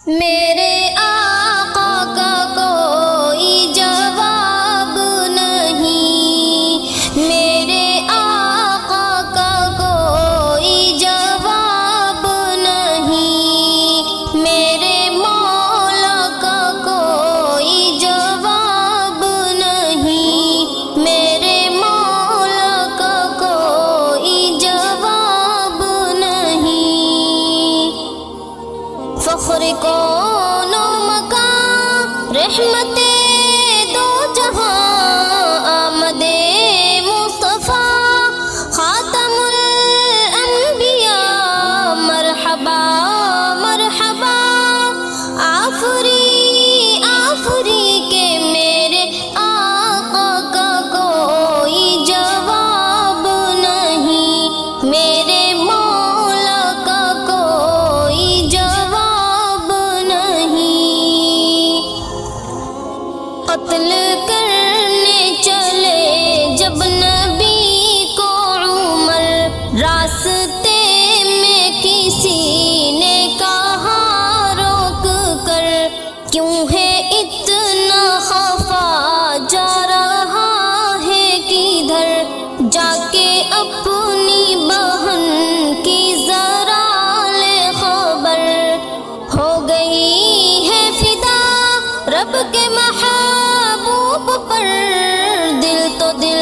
میرے آقا کا کوئی جواب نہیں، میرے آقا کا کوئی جواب نہیں، میرے مولا کا کوئی جواب نہیں، میرے مولا کا کوئی جواب نہیں۔ فخر کون و مکان رحمت دو جہاں آمد مصطفیٰ خاتم الانبیاء، مرحبا مرحبا آفری آفری کہ میرے آقا کا کوئی جواب نہیں، میرے مولا کا کوئی جواب نہیں۔ قتل کرنے چلے جب نبی کو عمر، راستے میں کسی نے کہا روک کر، کیوں ہے اتنا خفا جا رہا ہے کدھر، جا کے اپنی بہن کی ذرا لے خبر، ہو گئی ہے فدا رب کے محبوب پر، دل تو دل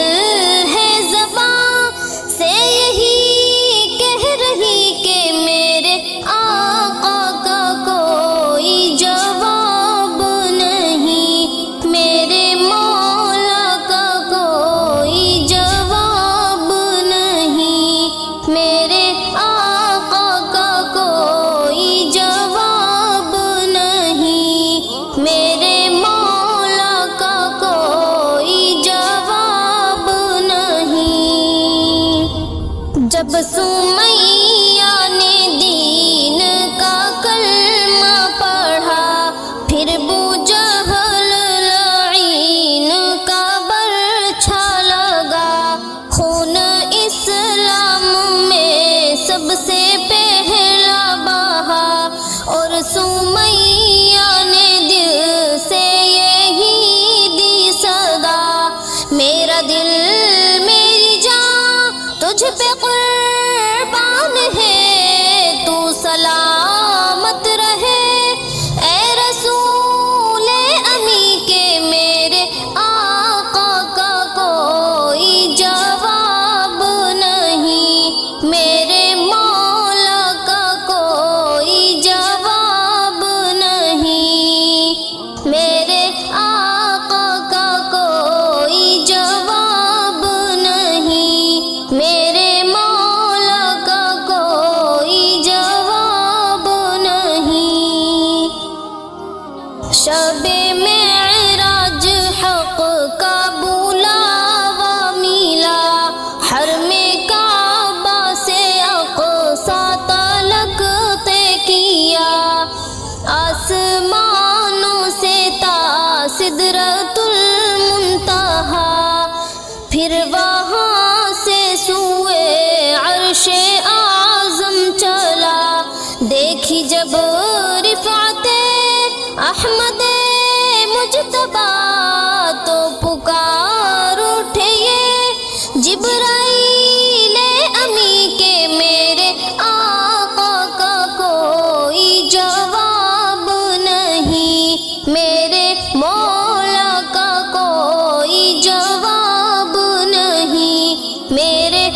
ہے زباں سے یہی کہہ رہی کہ میرے آقا کا کوئی جواب نہیں، میرے مولا کا کوئی جواب نہیں، میرے آقا کا کوئی جواب نہیں، میرے مولا کا کوئی جواب نہیں۔ جب سمیہ نے دین کا کلمہ پڑھا، پھر بو جہل لعین کا برچھا لگا، خون اسلام میں سب سے پہلا بہا، اور سمیہ نے دل سے یہی دی صدا، میرا دل میری جان تجھ پہ قربان ہے، تو سلامت رہے اے رسول امی کہ میرے آقا کا کوئی جواب نہیں، میرے مولا کا کوئی جواب نہیں، میرے آقا کا کوئی جواب نہیں، میرے مولا کا کوئی جواب نہیں۔ شب معراج حق کا بلاوا ملا، حرم کعبہ سے اقصی تلک طے کیا، آسمانوں سے تا سدرۃ المنتہا، پھر وہاں سے سوئے عرش اعظم چلا، دیکھی جب رفعت احمد مجتبی تو پکار اٹھے یہ جبرائیل امی کہ میرے آقا کا کوئی جواب نہیں، میرے مولا کا کوئی جواب نہیں، میرے